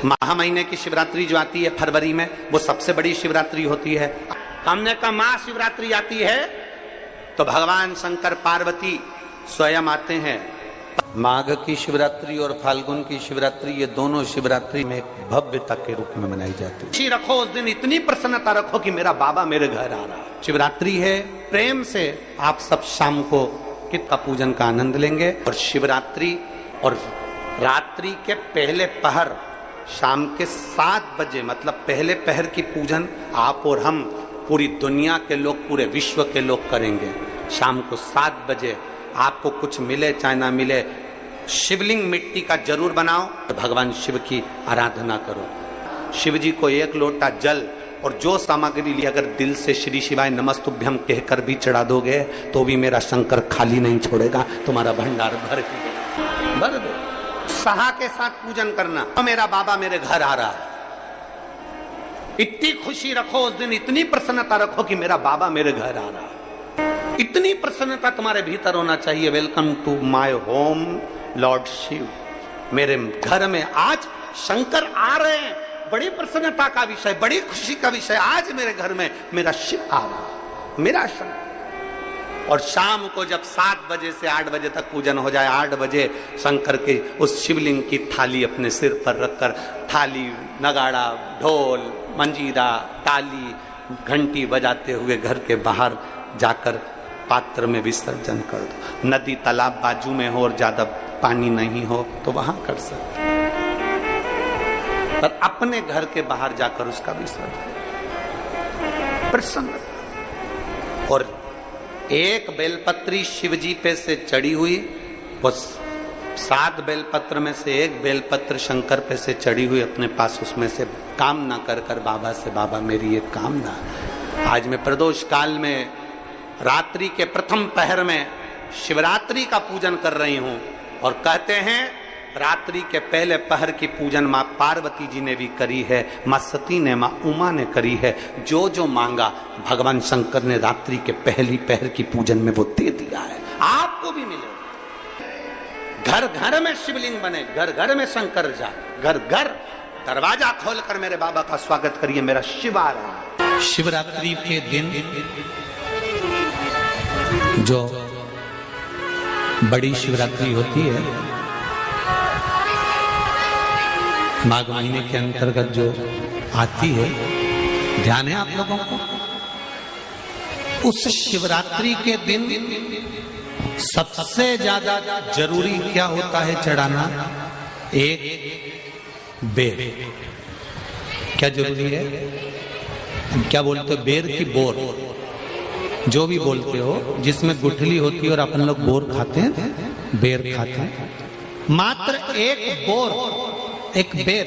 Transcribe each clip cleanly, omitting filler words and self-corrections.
महा महीने की शिवरात्रि जो आती है फरवरी में, वो सबसे बड़ी शिवरात्रि होती है। हमने कहा महाशिवरात्रि आती है तो भगवान शंकर पार्वती स्वयं आते हैं। माघ की शिवरात्रि और फाल्गुन की शिवरात्रि, ये दोनों शिवरात्रि में भव्यता के रूप में मनाई जाती है। खुशी रखो उस दिन, इतनी प्रसन्नता रखो कि मेरा बाबा मेरे घर आ रहा है। शिवरात्रि है, प्रेम से आप सब शाम को कित का पूजन का आनंद लेंगे। और शिवरात्रि और रात्रि के पहले पहर शाम के 7 बजे, मतलब पहले पहर की पूजन आप और हम, पूरी दुनिया के लोग, पूरे विश्व के लोग करेंगे। शाम को 7 बजे आपको कुछ मिले चाहे ना मिले, शिवलिंग मिट्टी का जरूर बनाओ, तो भगवान शिव की आराधना करो। शिव जी को 1 लोटा जल और जो सामग्री ली, अगर दिल से श्री शिवाय नमस्तुभ्यम कहकर भी चढ़ा दोगे तो भी मेरा शंकर खाली नहीं छोड़ेगा, तुम्हारा भंडार भर दो। सहा के साथ पूजन करना, तो मेरा बाबा मेरे घर आ रहा है। इतनी खुशी रखो उस दिन, इतनी प्रसन्नता रखो कि मेरा बाबा मेरे घर आ रहा है। इतनी प्रसन्नता तुम्हारे भीतर होना चाहिए। Welcome to my home lord Shiva, मेरे घर में आज शंकर आ रहे हैं। बड़ी प्रसन्नता का विषय, बड़ी खुशी का विषय, आज मेरे घर में मेरा शिव आ रहा है, मेरा शंकर। और शाम को जब 7 बजे से 8 बजे तक पूजन हो जाए, 8 बजे शंकर के उस शिवलिंग की थाली अपने सिर पर रखकर, थाली, नगाड़ा, ढोल, मंजीरा, ताली, घंटी बजाते हुए घर के बाहर जाकर पात्र में विसर्जन कर दो। नदी तालाब बाजू में हो और ज्यादा पानी नहीं हो तो वहां कर सकते, पर अपने घर के बाहर जाकर उसका विसर्जन प्रसन्न। और एक बेलपत्री शिवजी पे से चढ़ी हुई, वो 7 बेलपत्र में से एक बेलपत्र शंकर पे से चढ़ी हुई अपने पास, उसमें से कामना कर कर बाबा से, बाबा मेरी एक कामना, आज मैं प्रदोष काल में रात्रि के प्रथम पहर में शिवरात्रि का पूजन कर रही हूं। और कहते हैं रात्रि के पहले पहर की पूजन मां पार्वती जी ने भी करी है, मां सती ने, मां उमा ने करी है। जो जो मांगा भगवान शंकर ने रात्रि के पहली पहर की पूजन में वो दे दिया है, आपको भी मिलेगा। घर घर में शिवलिंग बने, घर घर में शंकर जाए, घर घर दरवाजा खोलकर मेरे बाबा का स्वागत करिए, मेरा शिव आ रहा है। शिवरात्रि के दिन जो बड़ी शिवरात्रि होती है, माघ महीने के अंतर्गत जो आती है, ध्यान है आप लोगों को? उस शिवरात्रि के दिन सबसे ज्यादा जरूरी क्या होता है चढ़ाना? एक बेर। क्या जरूरी है? क्या बोलते हो? बेर की बोर, जो भी बोलते हो, जिसमें गुठली होती है और अपन लोग बोर खाते हैं, बेर खाते हैं। मात्र एक बोर, एक बेर।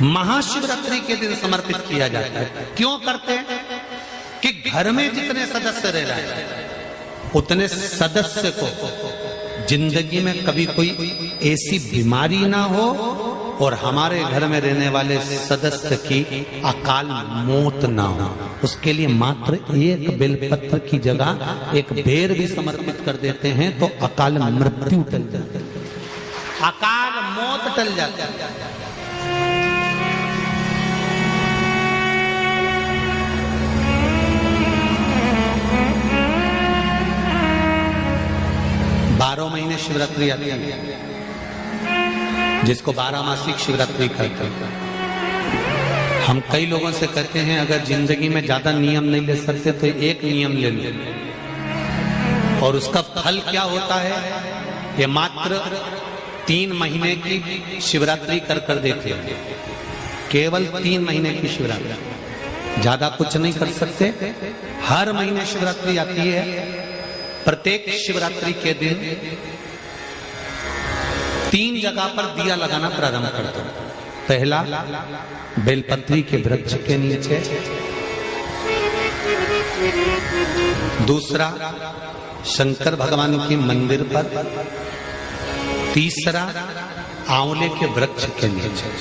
महाशिवरात्रि के दिन समर्पित किया जाता है। क्यों करते हैं? कि घर में जितने सदस्य रह रहे हैं, उतने सदस्य को जिंदगी में कभी कोई ऐसी बीमारी ना हो और हमारे घर में रहने वाले सदस्य की अकाल मौत ना हो, उसके लिए मात्र एक बेलपत्र की जगह एक बेर भी समर्पित कर देते हैं तो अकाल मृत्यु टल जाती है, अकाल मौत टल जाती है। 12 महीने शिवरात्रि आती है, जिसको 12 मासिक शिवरात्रि कहते हैं। हम कई लोगों से कहते हैं अगर जिंदगी में ज्यादा नियम नहीं ले सकते तो एक नियम ले लो, और उसका फल क्या होता है? ये मात्र 3 महीने की शिवरात्रि कर कर देते हैं, केवल 3 महीने की शिवरात्रि, ज्यादा कुछ नहीं कर सकते। हर महीने शिवरात्रि आती है। प्रत्येक शिवरात्रि के दिन 3 जगह पर दिया लगाना प्रारंभ करते हैं। पहला बेलपत्री के वृक्ष के नीचे, दूसरा शंकर भगवान के मंदिर पर, तीसरा आंवले के वृक्ष के नीचे।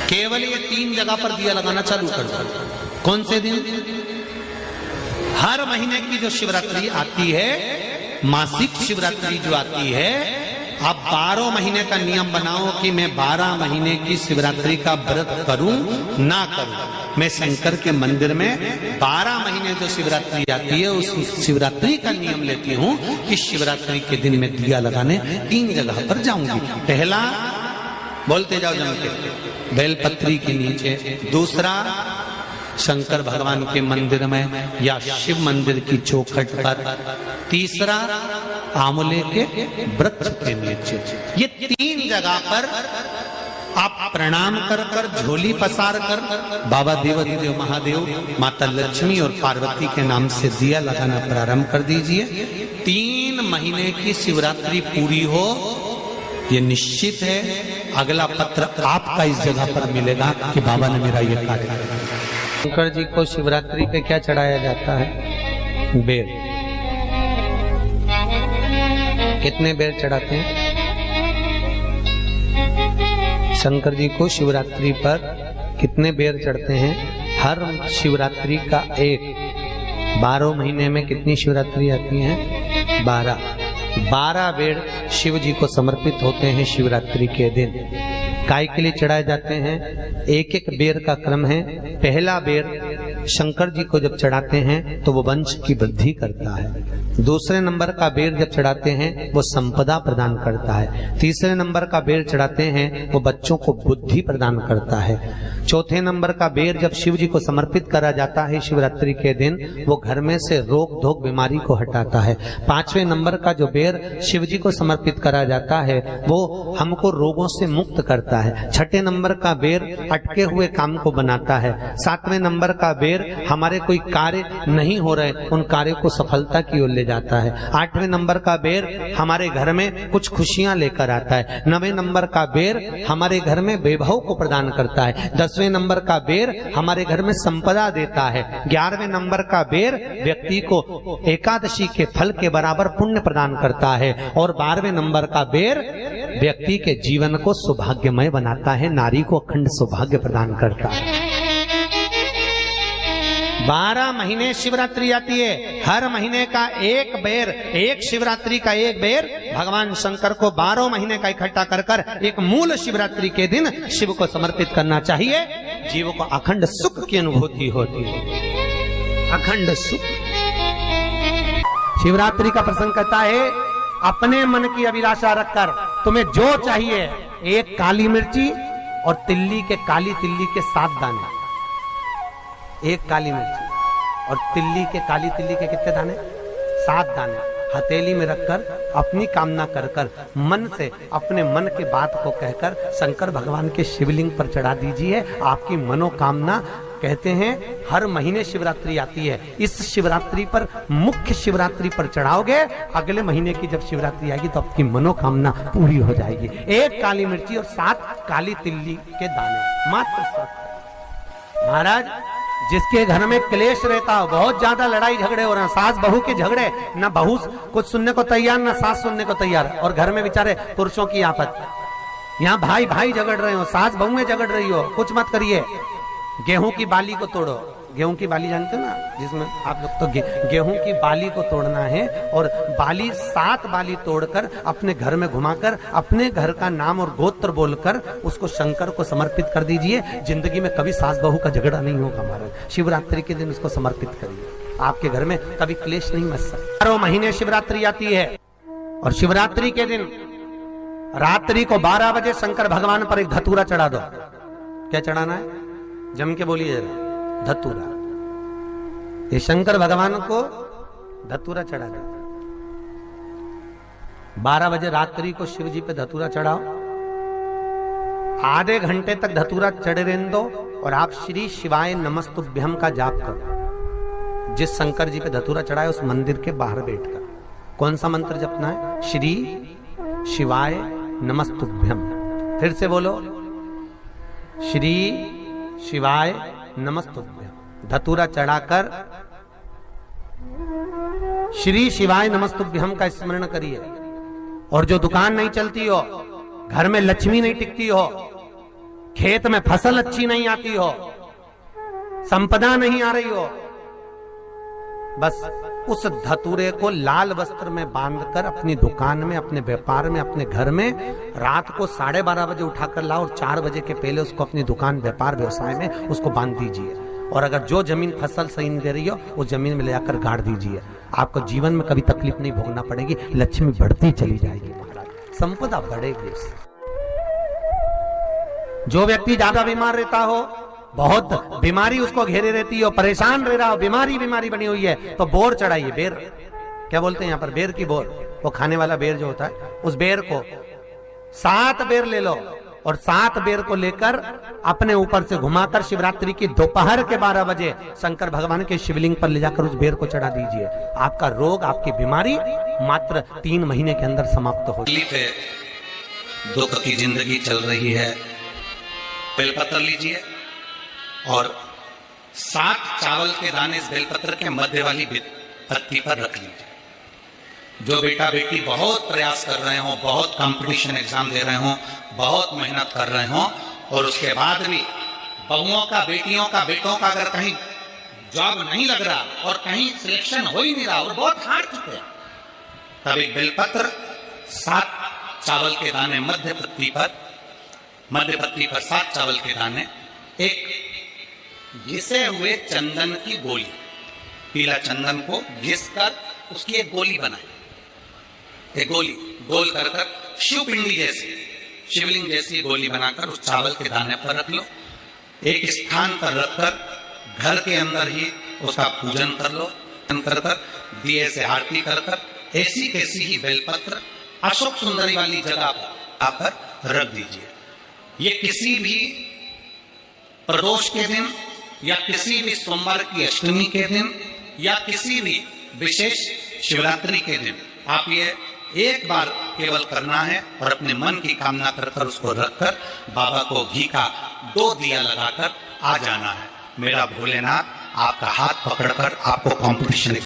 केवल ये 3 जगह पर दिया लगाना चालू कर दो। कौन से दिन? हर महीने की जो शिवरात्रि आती है मासिक शिवरात्रि जो आती है, आप 12 महीने का नियम बनाओ कि मैं 12 महीने की शिवरात्रि का व्रत करूं ना करूं। मैं शंकर के मंदिर में 12 महीने जो शिवरात्रि आती है उस शिवरात्रि का नियम लेती हूं कि शिवरात्रि के दिन मैं दिया लगाने 3 जगह पर जाऊंगी। पहला, बोलते जाओ जम के, बेलपत्री के नीचे। दूसरा, शंकर भगवान के मंदिर में या शिव मंदिर की चौखट पर। तीसरा, आंवले के वृक्ष के नीचे। ये 3 जगह पर आप प्रणाम कर कर, झोली पसार कर बाबा देवाधिदेव महादेव, माता लक्ष्मी और पार्वती के नाम से दिया लगाना प्रारंभ कर दीजिए। 3 महीने की शिवरात्रि पूरी हो, ये निश्चित है अगला पत्र आपका इस जगह पर मिलेगा कि बाबा ने मेरा ये कार्य किया। शंकर जी को शिवरात्रि पे क्या चढ़ाया जाता है? बेर। कितने बेर चढ़ाते हैं? शंकर जी को शिवरात्रि पर कितने बेर चढ़ते हैं? हर शिवरात्रि का एक। 12 महीने में कितनी शिवरात्रि आती हैं? 12 बेर शिव जी को समर्पित होते हैं शिवरात्रि के दिन। काय के लिए चढ़ाए जाते हैं? एक एक बेर का क्रम है। पहला बेर शंकर जी को जब चढ़ाते हैं तो वो वंश की वृद्धि करता है। दूसरे नंबर का बेर जब चढ़ाते हैं वो संपदा प्रदान करता है। तीसरे नंबर का बेर चढ़ाते हैं वो बच्चों को बुद्धि प्रदान करता है। चौथे नंबर का बेर जब शिव जी को समर्पित करा जाता है शिवरात्रि के दिन, वो घर में से रोग धोक बीमारी को हटाता है। 5वें नंबर का जो बेर शिव जी को समर्पित करा जाता है वो हमको रोगों से मुक्त करता है। 6ठे नंबर का बेर अटके हुए काम को बनाता है। 7वें नंबर का बेर हमारे कोई कार्य नहीं हो रहे उन कार्यों को सफलता की ओर ले जाता है। 8वें नंबर का बेर हमारे घर में कुछ खुशियां लेकर आता है। 9वें नंबर का बेर हमारे घर में वैभव को प्रदान करता है। 10वें नंबर का बेर हमारे घर में संपदा देता है। 11वें नंबर का बेर व्यक्ति को एकादशी के फल के बराबर पुण्य प्रदान करता है। और 12वें नंबर का बेर व्यक्ति के जीवन को सौभाग्यमय बनाता है, नारी को अखंड सौभाग्य प्रदान करता है। 12 महीने शिवरात्रि आती है। हर महीने का एक बेर, एक शिवरात्रि का एक बेर भगवान शंकर को 12 महीने का इकट्ठा कर कर एक मूल शिवरात्रि के दिन शिव को समर्पित करना चाहिए। जीव को अखंड सुख की अनुभूति होती है, अखंड सुख। शिवरात्रि का प्रसंग कहता है अपने मन की अभिलाषा रखकर तुम्हें जो चाहिए, एक काली मिर्ची और तिल्ली के, काली तिल्ली के 7 दाने। एक काली मिर्ची और तिल्ली के, काली तिल्ली के कितने दाने? 7 दाने हथेली में रखकर अपनी कामना कर कर मन से अपने मन के बात को कहकर शंकर भगवान के शिवलिंग पर चढ़ा दीजिए। आपकी मनोकामना, कहते हैं हर महीने शिवरात्रि आती है, इस शिवरात्रि पर, मुख्य शिवरात्रि पर चढ़ाओगे, अगले महीने की जब शिवरात्रि आएगी तो आपकी मनोकामना पूरी हो जाएगी। एक काली मिर्ची और 7 काली तिल्ली के दाने, मात्र 7। महाराज, जिसके घर में क्लेश रहता हो, बहुत ज्यादा लड़ाई झगड़े हो रहे हैं, सास बहू के झगड़े, ना बहू कुछ सुनने को तैयार ना सास सुनने को तैयार, और घर में बेचारे पुरुषों की आफत, यहाँ भाई भाई झगड़ रहे हो, सास बहू में झगड़ रही हो, कुछ मत करिए। गेहूं की बाली को तोड़ो। गेहूं की बाली जानते हो ना, जिसमें आप लोग तो गेहूं की बाली को तोड़ना है और बाली 7 बाली तोड़कर अपने घर में घुमाकर अपने घर का नाम और गोत्र बोलकर उसको शंकर को समर्पित कर दीजिए। जिंदगी में कभी सास बहू का झगड़ा नहीं होगा। हमारे शिवरात्रि के दिन उसको समर्पित करिए, आपके घर में कभी क्लेश नहीं मच सकता। 12 महीने शिवरात्रि आती है और शिवरात्रि के दिन रात्रि को 12 बजे शंकर भगवान पर एक धतूरा चढ़ा दो। क्या चढ़ाना है? जम के बोलिए जरा। धतूरा। ये शंकर भगवान को धतूरा चढ़ा दो। 12 बजे रात्रि को शिव जी पे धतूरा चढ़ाओ। आधे घंटे तक धतूरा चढ़े रहने दो और आप श्री शिवाय नमस्तुभ्यम का जाप करो। जिस शंकर जी पे धतूरा चढ़ाए उस मंदिर के बाहर बैठकर कौन सा मंत्र जपना है? श्री शिवाय नमस्तुभ्यम। फिर से बोलो, श्री शिवाय नमस्तुभ्यम। धतूरा चढ़ाकर श्री शिवाय नमस्तुभ्यम का स्मरण करिए। और जो दुकान नहीं चलती हो, घर में लक्ष्मी नहीं टिकती हो, खेत में फसल अच्छी नहीं आती हो, संपदा नहीं आ रही हो, बस उस धतूरे को लाल वस्त्र में बांधकर अपनी दुकान में, अपने व्यापार में, अपने घर में रात को 12:30 बजे उठाकर लाओ और 4 बजे के पहले उसको अपनी दुकान, व्यापार, व्यवसाय में उसको बांध दीजिए। और अगर जो जमीन फसल सही नहीं दे रही हो उस जमीन में ले जाकर गाड़ दीजिए। आपको जीवन में कभी तकलीफ नहीं भोगना पड़ेगी, लक्ष्मी बढ़ती चली जाएगी महाराज, संपदा बढ़ेगी। जो व्यक्ति ज्यादा बीमार रहता हो, बहुत बीमारी उसको घेरे रहती हो, परेशान रह रहा हो, बीमारी बनी हुई है, तो बोर चढ़ाइए। बेर क्या बोलते हैं यहाँ पर, बेर की बोर, वो खाने वाला बेर जो होता है, उस बेर को 7 बेर ले लो और 7 बेर को लेकर अपने ऊपर से घुमाकर शिवरात्रि की दोपहर के 12 बजे शंकर भगवान के शिवलिंग पर ले जाकर उस बेर को चढ़ा दीजिए। आपका रोग, आपकी बीमारी मात्र 3 महीने के अंदर समाप्त हो। दुख की जिंदगी चल रही है, बेलपत्र लीजिए और 7 चावल के दाने इस बेलपत्र के मध्य वाली पत्ती पर रख लीजिए। जो बेटा बेटी बहुत प्रयास कर रहे हो, बहुत कंपटीशन एग्जाम दे रहे हो, बहुत मेहनत कर रहे हो और उसके बाद भी बहुओं का, बेटियों का, बेटों का अगर कहीं जॉब नहीं लग रहा और कहीं सिलेक्शन हो ही नहीं रहा और बहुत हार चुके हैं, तब एक बेलपत्र 7 चावल के दाने मध्य पत्ती पर 7 चावल के दाने, एक घिसे हुए चंदन की गोली, पीला चंदन को घिस कर उसकी एक गोली बनाए। एक गोली गोल कर शिवपिंडी जैसी, शिवलिंग जैसी गोली बनाकर उस चावल के दाने पर रख लो। एक स्थान पर रखकर घर के अंदर ही उसका पूजन कर लो। कर दिए से आरती कर ऐसी कैसी ही बेलपत्र अशोक सुंदरी वाली जगह पर रख दीजिए। ये किसी भी प्रदोष के दिन या किसी भी सोमवार की अष्टमी के दिन या किसी भी विशेष शिवरात्रि के दिन आप ये एक बार केवल करना है और अपने मन की कामना कर उसको रखकर बाबा को घी का 2 दिया लगाकर आ जाना है। मेरा भोलेनाथ आपका हाथ पकड़कर आपको कॉम्पिटिशन